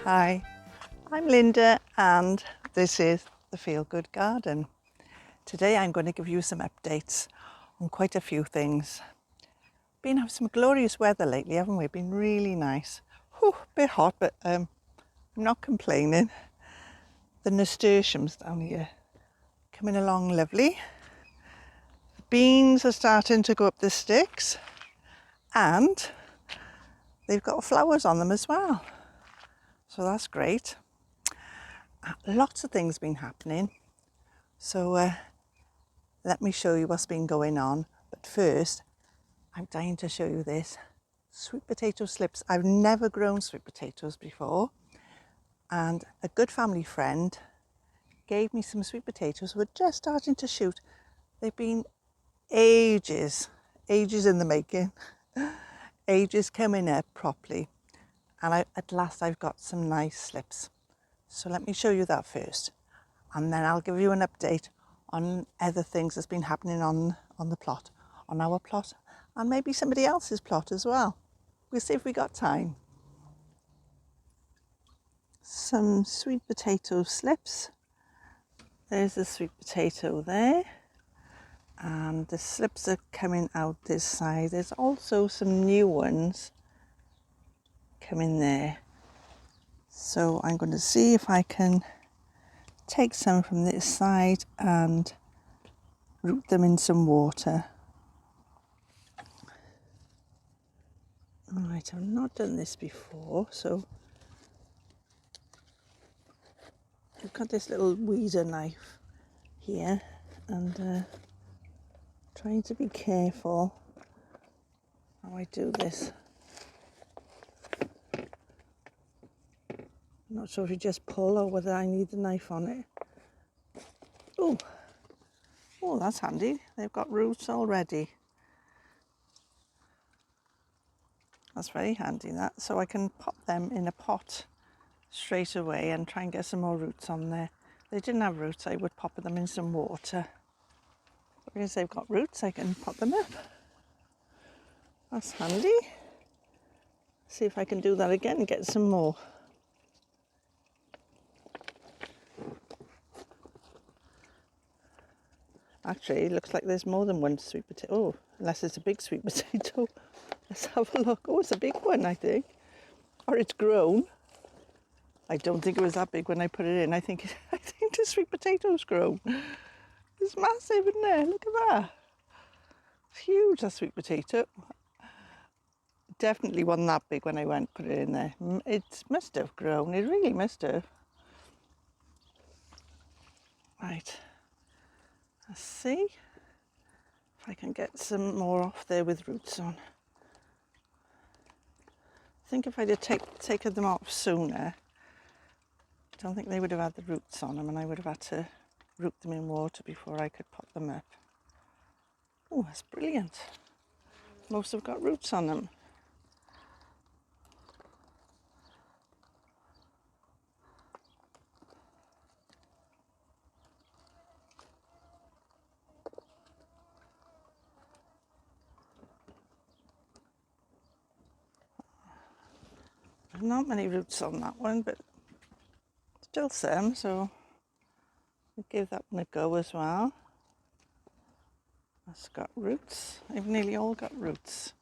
Hi, I'm Linda and this is the Feel Good Garden. Today I'm going to give you some updates on quite a few things. Been having some glorious weather lately, haven't we? Been really nice. Whew, a bit hot, but I'm not complaining. The nasturtiums down here coming along lovely. The beans are starting to go up the sticks and they've got flowers on them as well. So that's great. Lots of things been happening. So let me show you what's been going on. But first, I'm dying to show you this. Sweet potato slips. I've never grown sweet potatoes before. And a good family friend gave me some sweet potatoes. We're just starting to shoot. They've been ages in the making. Ages coming up properly. And at last I've got some nice slips. So let me show you that first. And then I'll give you an update on other things that's been happening on the plot, on our plot, and maybe somebody else's plot as well. We'll see if we got time. Some sweet potato slips. There's a sweet potato there. And the slips are coming out this side. There's also some new ones coming there. So I'm going to see if I can take some from this side and root them in some water. Right, I've not done this before, so I've got this little weeder knife here and trying to be careful how I do this. I'm not sure if you just pull or whether I need the knife on it. Oh, that's handy. They've got roots already. That's very handy, that. So I can pop them in a pot straight away and try and get some more roots on there. If they didn't have roots, I would pop them in some water. But because they've got roots, I can pop them up. That's handy. See if I can do that again and get some more. Actually, it looks like there's more than one sweet potato. Oh, unless it's a big sweet potato. Let's have a look. Oh, it's a big one, I think. Or it's grown. I don't think it was that big when I put it in. I think the sweet potato's grown. It's massive, isn't it? Look at that. It's huge, that sweet potato. Definitely wasn't that big when I went put it in there. It must have grown. It really must have. Right. Let's see if I can get some more off there with roots on. I think if I'd have taken them off sooner, I don't think they would have had the roots on them and I would have had to root them in water before I could pop them up. Oh, that's brilliant. Most have got roots on them. Not many roots on that one, but still some, so we'll give that one a go as well. That's got roots. They've nearly all got roots.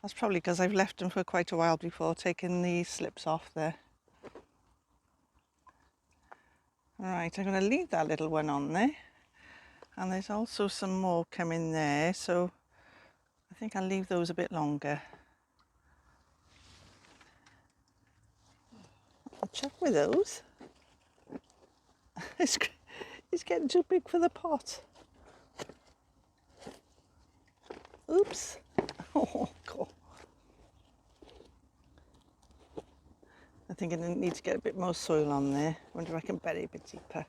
That's probably because I've left them for quite a while before taking the slips off there. Right, I'm going to leave that little one on there. And there's also some more coming there, so I think I'll leave those a bit longer. I'll check with those. It's getting too big for the pot. Oops. Oh, God. I think I need to get a bit more soil on there. I wonder if I can bury a bit deeper.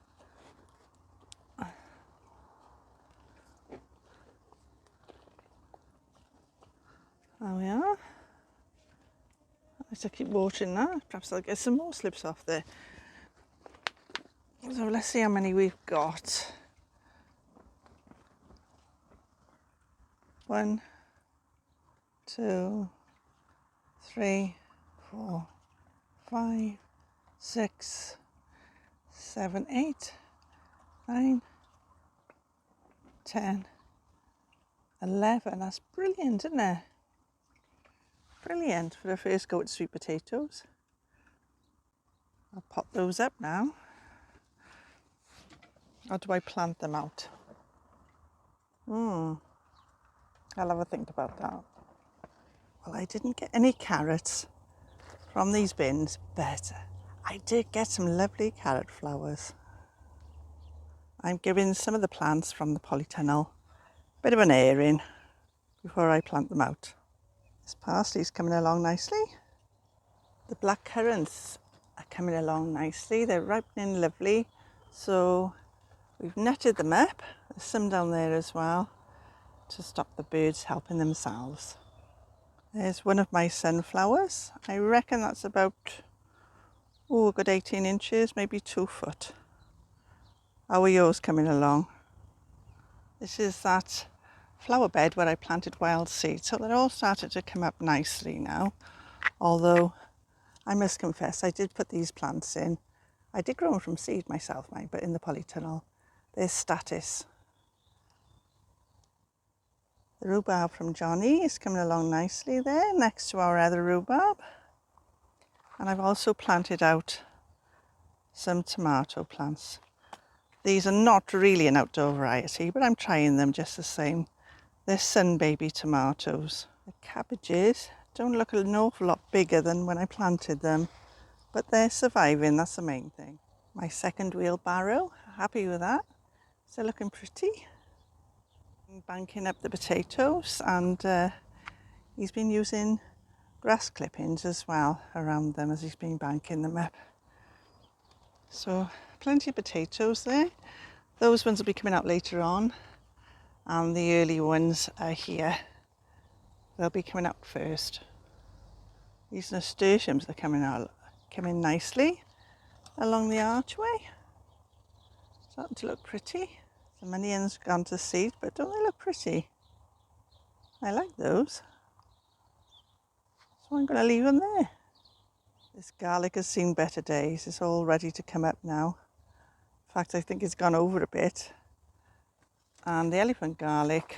There we are. As I keep watering that, perhaps I'll get some more slips off there. So let's see how many we've got. 1, 2, 3, 4, 5, 6, 7, 8, 9, 10, 11. That's brilliant, isn't it? Brilliant for the first go at sweet potatoes. I'll pop those up now. Or do I plant them out? I'll have a think about that. Well, I didn't get any carrots from these bins, but I did get some lovely carrot flowers. I'm giving some of the plants from the polytunnel a bit of an airing before I plant them out. This parsley's coming along nicely. The black currants are coming along nicely. They're ripening lovely. So we've netted them up. There's some down there as well to stop the birds helping themselves. There's one of my sunflowers. I reckon that's about, a good 18 inches, maybe 2 foot. How are yours coming along? This is that flower bed where I planted wild seeds, so they're all started to come up nicely now. Although I must confess, I did put these plants in. I did grow them from seed myself, but in the polytunnel. There's Status. The rhubarb from Jonny is coming along nicely there, next to our other rhubarb. And I've also planted out some tomato plants. These are not really an outdoor variety, but I'm trying them just the same. They're sun baby tomatoes. The cabbages don't look an awful lot bigger than when I planted them, but they're surviving, that's the main thing. My second wheelbarrow, happy with that. They're looking pretty. I'm banking up the potatoes, and he's been using grass clippings as well around them as he's been banking them up. So plenty of potatoes there. Those ones will be coming out later on, and the early ones are here. They'll be coming out first. These nasturtiums are coming nicely along the archway. Starting to look pretty. Some onions gone to seed, but don't they look pretty? I like those. So I'm going to leave them there. This garlic has seen better days. It's all ready to come up now. In fact, I think it's gone over a bit. And the elephant garlic,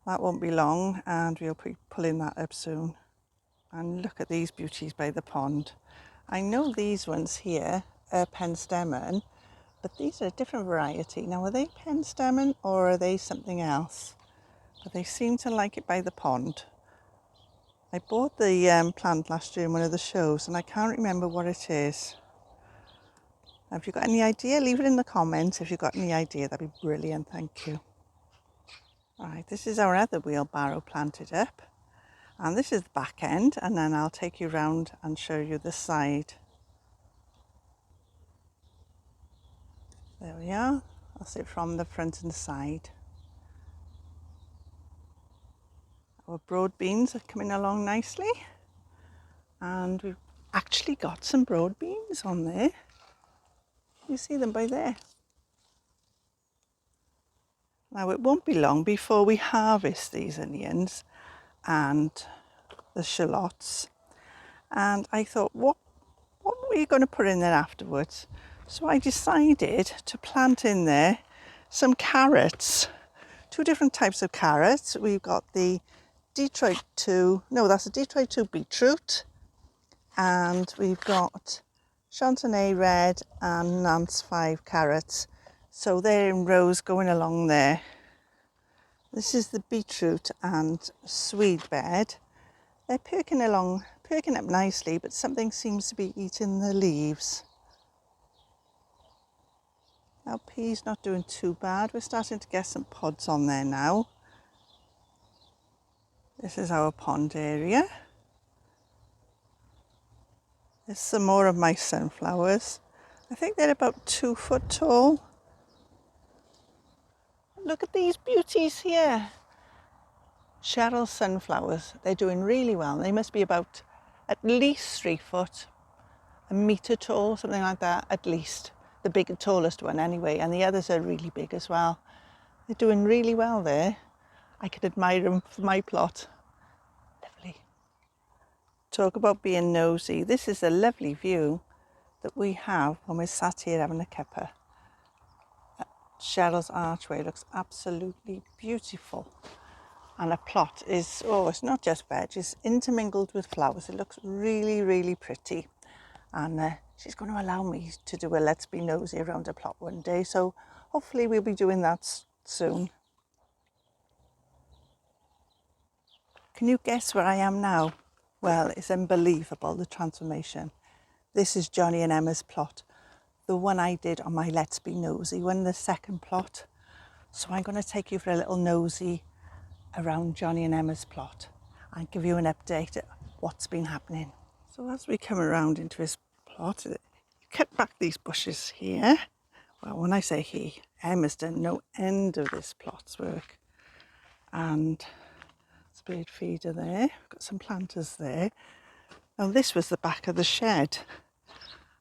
that won't be long, and we'll be pulling that up soon. And look at these beauties by the pond. I know these ones here are penstemon, but these are a different variety. Now, are they penstemon or are they something else? But they seem to like it by the pond. I bought the plant last year in one of the shows, and I can't remember what it is. Have you got any idea? Leave it in the comments if you've got any idea. That'd be brilliant, thank you. All right, this is our other wheelbarrow planted up. And this is the back end, and then I'll take you round and show you the side. There we are. That's it from the front and side. Our broad beans are coming along nicely, and we've actually got some broad beans on there. You see them by there. Now, it won't be long before we harvest these onions and the shallots, and I thought, what were you going to put in there afterwards? So I decided to plant in there some carrots, 2 different types of carrots. We've got the Detroit 2, no, that's a Detroit 2 beetroot, and we've got Chantenay red and Nance 5 carrots. So they're in rows going along there. This is the beetroot and swede bed. They're perking up nicely, but something seems to be eating the leaves. Our pea's not doing too bad. We're starting to get some pods on there now. This is our pond area. There's some more of my sunflowers. I think they're about 2 foot tall. Look at these beauties here. Cheryl sunflowers. They're doing really well. They must be about at least 3 foot, a metre tall, something like that, at least. The tallest one anyway, and the others are really big as well. They're doing really well there. I could admire them for my plot. Lovely. Talk about being nosy. This is a lovely view. that we have when we're sat here having a cuppa. Cheryl's archway looks absolutely beautiful. And a plot is, oh, it's not just veg, it's intermingled with flowers. It looks really, really pretty. And she's going to allow me to do a Let's Be Nosy around a plot one day. So hopefully we'll be doing that soon. Can you guess where I am now? Well, it's unbelievable, the transformation. This is Jonny and Emma's plot, the one I did on my Let's Be Nosy one, the second plot. So I'm going to take you for a little nosy around Jonny and Emma's plot and give you an update of what's been happening. So as we come around into his plot, he cut back these bushes here. Well, when I say he, Emma's done no end of this plot's work. And spade feeder there, got some planters there. Now this was the back of the shed.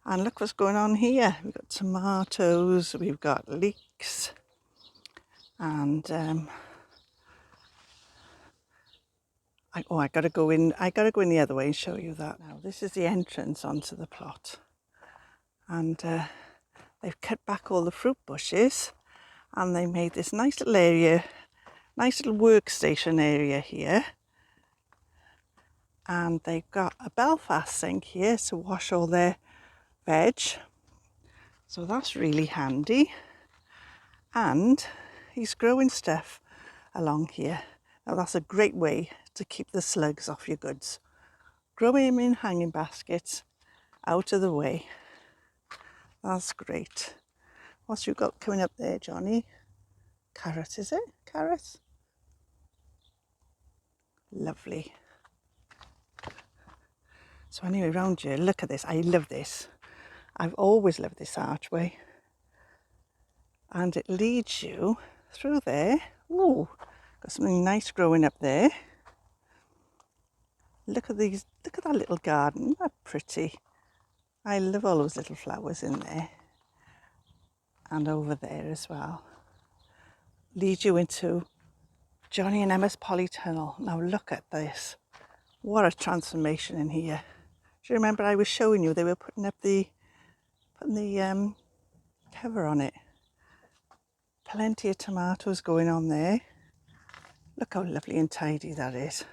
And look what's going on here. We've got tomatoes, we've got leeks, and I gotta go in the other way and show you that. Now this is the entrance onto the plot, and they've cut back all the fruit bushes, and they made this nice little area, nice little workstation area here. And they've got a Belfast sink here to wash all their veg, so that's really handy. And he's growing stuff along here. Now that's a great way to keep the slugs off your goods. Grow him in hanging baskets, out of the way. That's great. What's you got coming up there, Jonny? Carrot, is it? Carrot? Lovely. So anyway, around here, look at this. I love this. I've always loved this archway. And it leads you through there. Ooh, got something nice growing up there. Look at these, look at that little garden, isn't that pretty? I love all those little flowers in there. And over there as well. Lead you into Jonny and Emma's polytunnel. Now look at this. What a transformation in here. Do you remember I was showing you they were putting the cover on it? Plenty of tomatoes going on there. Look how lovely and tidy that is.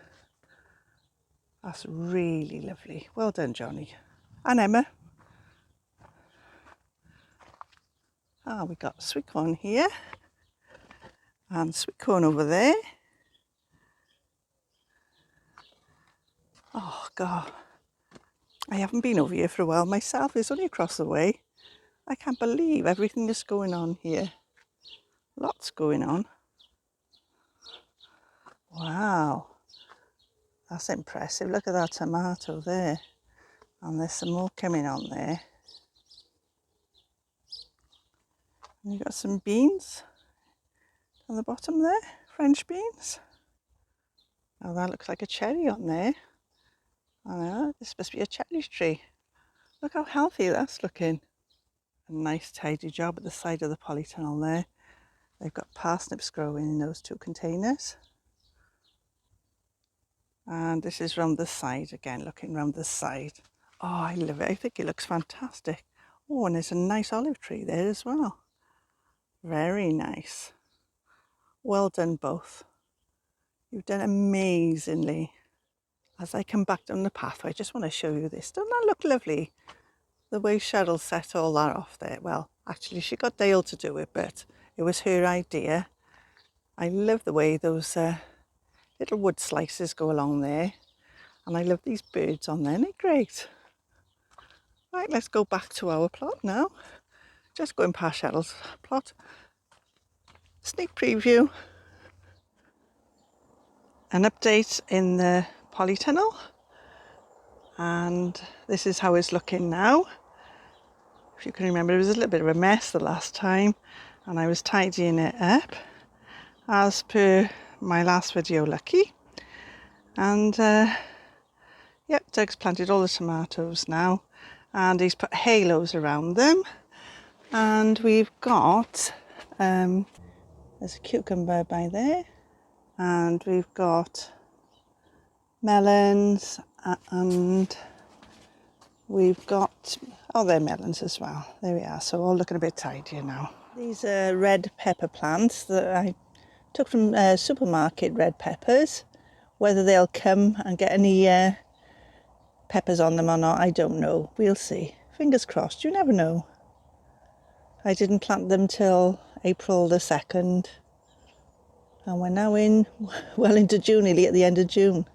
That's really lovely. Well done, Jonny. And Emma. Ah, we got sweet corn here. And sweet corn over there. Oh, God. I haven't been over here for a while myself. It's only across the way. I can't believe everything that's going on here. Lots going on. Wow. That's impressive. Look at that tomato there. And there's some more coming on there. And you've got some beans on the bottom there. French beans. Now that looks like a cherry on there. I know, this must be a cherry tree. Look how healthy that's looking. A nice tidy job at the side of the polytunnel there. They've got parsnips growing in those two containers. And this is round the side again, looking round the side. Oh, I love it. I think it looks fantastic. Oh, and there's a nice olive tree there as well. Very nice. Well done both. You've done amazingly. As I come back down the pathway, I just want to show you this. Doesn't that look lovely? The way Cheryl set all that off there. Well, actually she got Dale to do it, but it was her idea. I love the way those little wood slices go along there. And I love these birds on there, isn't it great? Right, let's go back to our plot now. Just going past Cheryl's plot. Sneak preview. An update in the polytunnel. And this is how it's looking now. If you can remember, it was a little bit of a mess the last time. And I was tidying it up. As per my last video, lucky. And yep, Doug's planted all the tomatoes now. And he's put halos around them. And we've got, there's a cucumber by there. And we've got melons and we've got Oh, they're melons as well. There we are. So all looking a bit tidier now. These are red pepper plants that I took from supermarket red peppers. Whether they'll come and get any peppers on them or not, I don't know. We'll see. Fingers crossed. You never know. I didn't plant them till April the 2nd. And we're now well into June, nearly at the end of June.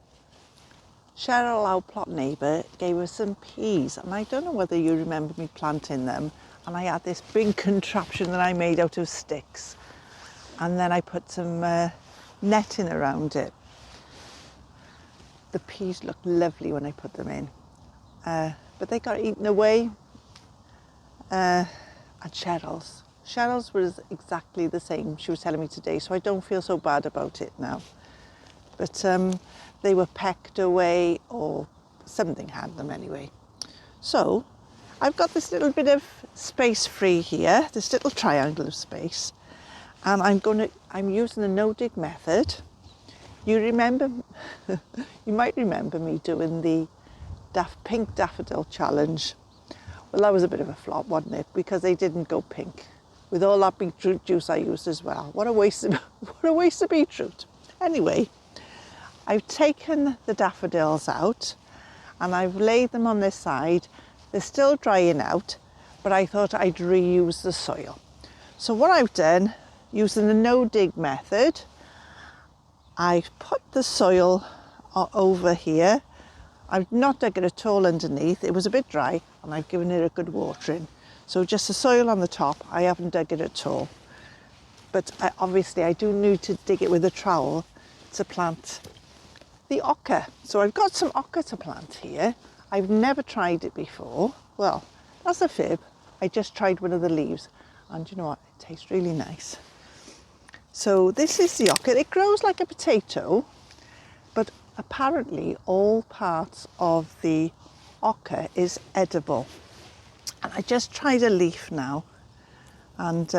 Cheryl, our plot neighbour, gave us some peas, and I don't know whether you remember me planting them, and I had this big contraption that I made out of sticks, and then I put some netting around it. The peas looked lovely when I put them in, but they got eaten away. And Cheryl's was exactly the same, she was telling me today, so I don't feel so bad about it now. But they were pecked away, or something had them anyway. So I've got this little bit of space free here, this little triangle of space, and I'm using the no-dig method. You might remember me doing the pink daffodil challenge. Well, that was a bit of a flop, wasn't it? Because they didn't go pink. With all that beetroot juice I used as well. What a waste of beetroot. Anyway, I've taken the daffodils out and I've laid them on this side. They're still drying out, but I thought I'd reuse the soil. So what I've done, using the no-dig method, I've put the soil over here. I've not dug it at all underneath. It was a bit dry and I've given it a good watering. So just the soil on the top, I haven't dug it at all. But obviously I do need to dig it with a trowel to plant the oca. So I've got some oca to plant here. I've never tried it before. Well, that's a fib. I just tried one of the leaves and you know what, it tastes really nice. So this is the oca. It grows like a potato, but apparently all parts of the oca is edible. And I just tried a leaf now, and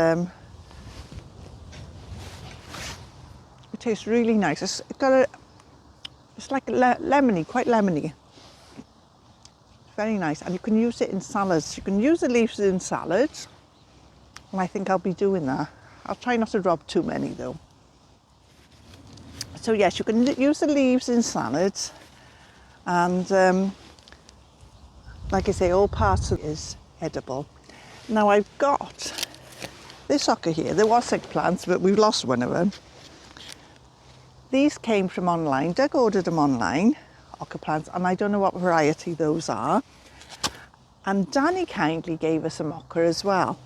it tastes really nice. It's like lemony, quite lemony. Very nice, and you can use it in salads. You can use the leaves in salads, and I think I'll be doing that. I'll try not to rob too many though. So yes, you can use the leaves in salads, and like I say, all parts of it is edible. Now I've got this oca here. There was 6 plants, but we've lost one of them. These came from online. Doug ordered them online, oca plants, and I don't know what variety those are. And Danny kindly gave us some oca as well.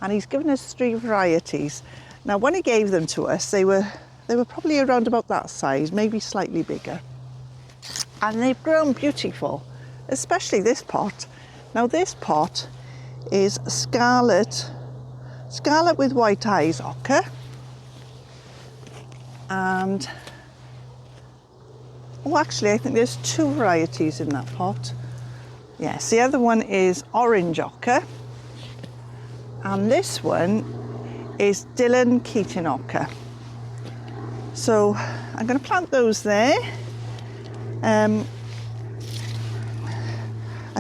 And he's given us 3 varieties. Now when he gave them to us, they were probably around about that size, maybe slightly bigger. And they've grown beautiful, especially this pot. Now this pot is scarlet with white eyes oca. And, oh actually I think there's 2 varieties in that pot. Yes, the other one is orange oca. And this one is Dylan Keating oca. So I'm going to plant those there. I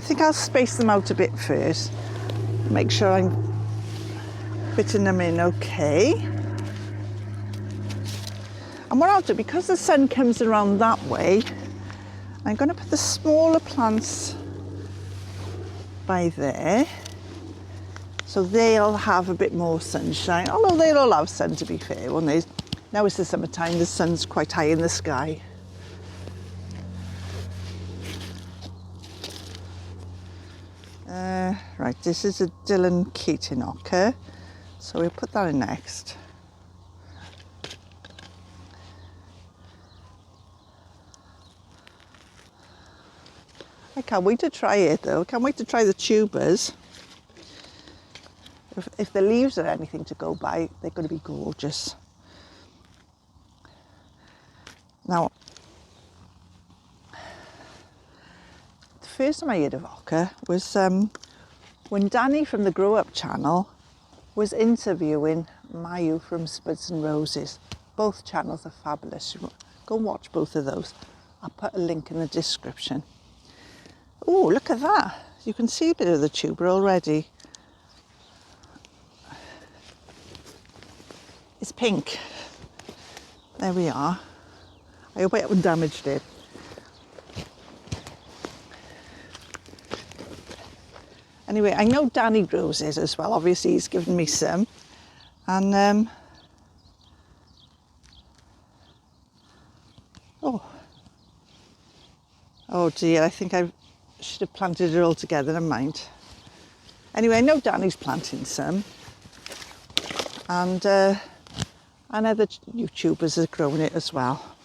think I'll space them out a bit first. Make sure I'm fitting them in okay. And what I'll do, because the sun comes around that way, I'm going to put the smaller plants by there. So they'll have a bit more sunshine, although they'll all have sun to be fair, won't they? Now it's the summertime, the sun's quite high in the sky. Right, this is a Dylan Keating oca, so we'll put that in next. I can't wait to try it though, can't wait to try the tubers. If the leaves are anything to go by, they're going to be gorgeous. Now, the first time I heard of oca was when Danny from the Grow Up channel was interviewing Mayu from Spuds and Roses. Both channels are fabulous. Go and watch both of those. I'll put a link in the description. Oh, look at that. You can see a bit of the tuber already. It's pink. There we are. I hope I haven't damaged it. Anyway, I know Danny grows it as well. Obviously, he's given me some. And, oh dear, I think I should have planted it all together, never mind. Anyway, I know Danny's planting some. And other YouTubers are growing it as well.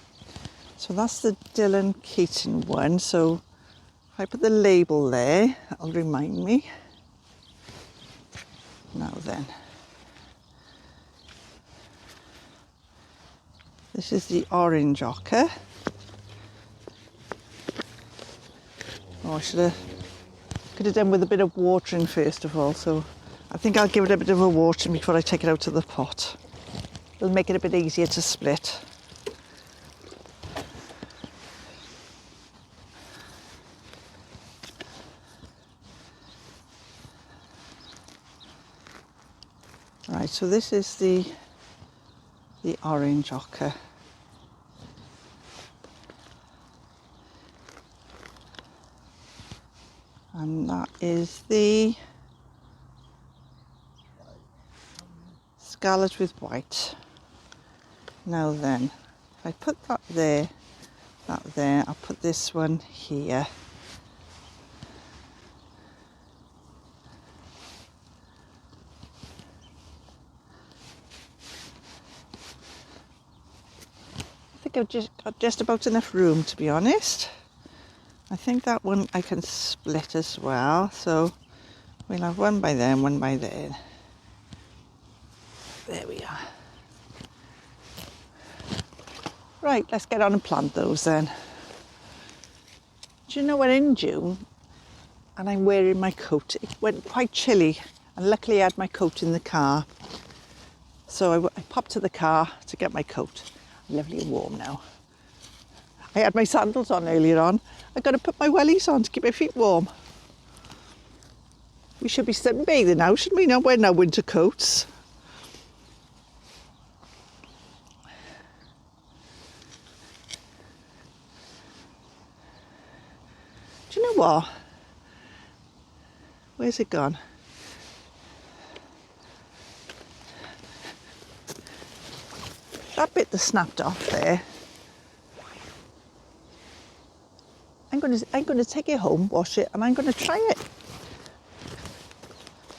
So that's the Dylan Keaton one. So if I put the label there, that'll remind me. Now then. This is the orange Oca. Oh, could have done with a bit of watering first of all. So I think I'll give it a bit of a watering before I take it out of the pot. It'll make it a bit easier to split. Right, so this is the orange Oca. And that is the scarlet with white. Now then, if I put that there, I'll put this one here. I think I've just got just about enough room, to be honest. I think that one I can split as well, so we'll have one by there and one by there. There we are. Right, let's get on and plant those then. Do you know we're in June and I'm wearing my coat? It went quite chilly and luckily I had my coat in the car. So I popped to the car to get my coat. Lovely and warm now. I had my sandals on earlier on. I've got to put my wellies on to keep my feet warm. We should be sunbathing now, shouldn't we? Not wearing our winter coats. Do you know what? Where's it gone? That bit that snapped off there. I'm going to take it home, wash it, and I'm going to try it.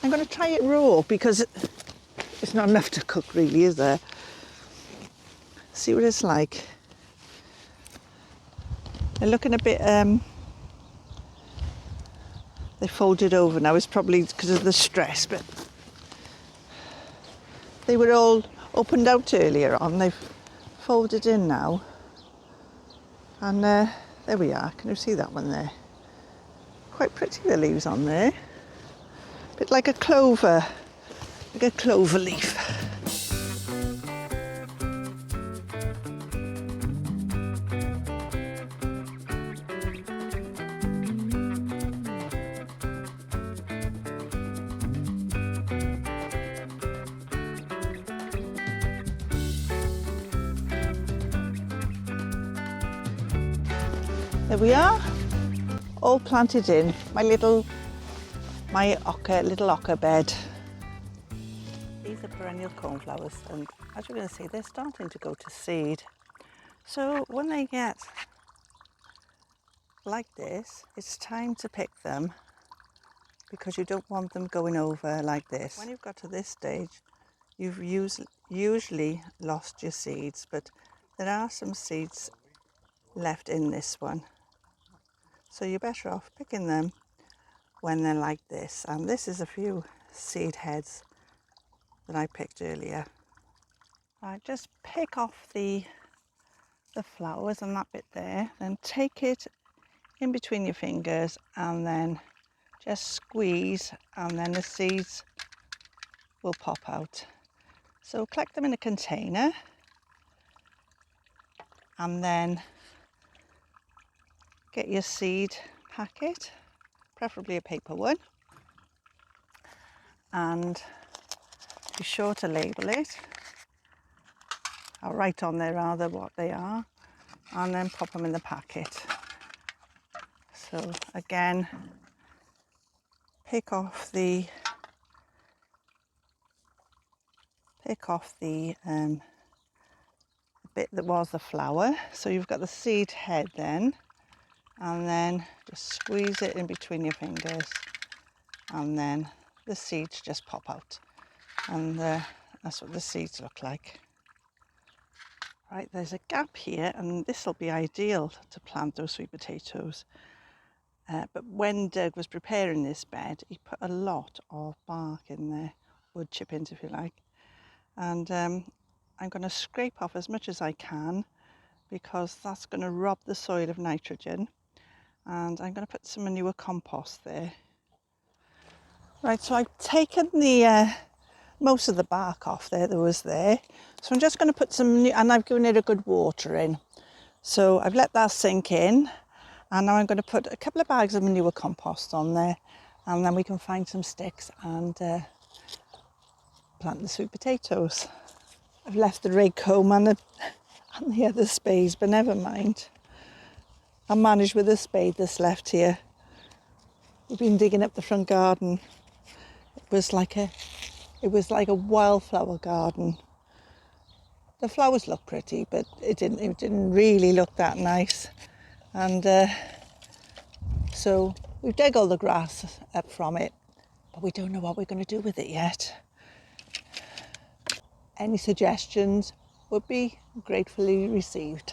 I'm going to try it raw because it's not enough to cook really, is there? See what it's like. They're looking a bit, they folded over now. It's probably because of the stress, but they were all opened out earlier on. They've folded in now. And there we are. Can you see that one there? Quite pretty, the leaves on there. A bit like a clover leaf. There we are, all planted in my little Oca bed. These are perennial cornflowers, and as you're going to see, they're starting to go to seed. So when they get like this, it's time to pick them because you don't want them going over like this. When you've got to this stage, you've usually lost your seeds, but there are some seeds left in this one. So you're better off picking them when they're like this. And this is a few seed heads that I picked earlier. I just pick off the flowers and that bit there, then take it in between your fingers and then just squeeze, and then the seeds will pop out. So collect them in a container and then get your seed packet, preferably a paper one. And be sure to label it. I'll write on there rather what they are, and then pop them in the packet. So again, pick off the bit that was the flower. So you've got the seed head then, and then just squeeze it in between your fingers, and then the seeds just pop out, and that's what the seeds look like. Right, there's a gap here, and this will be ideal to plant those sweet potatoes. But when Doug was preparing this bed, he put a lot of bark in there, wood chippings if you like. And I'm going to scrape off as much as I can, because that's going to rob the soil of nitrogen. And I'm going to put some manure compost there. Right, so I've taken the most of the bark off there that was there. So I'm just going to put some, and I've given it a good watering. So I've let that sink in, and now I'm going to put a couple of bags of manure compost on there, and then we can find some sticks and plant the sweet potatoes. I've left the rake home and the other spades, but never mind. I'll manage with the spade that's left here. We've been digging up the front garden. It was like a wildflower garden. The flowers look pretty, but it didn't really look that nice. And so we've dug all the grass up from it, but we don't know what we're going to do with it yet. Any suggestions would be gratefully received.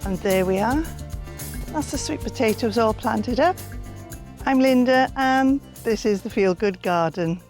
And there we are. That's the sweet potatoes all planted up. I'm Linda, and this is the Feel Good Garden.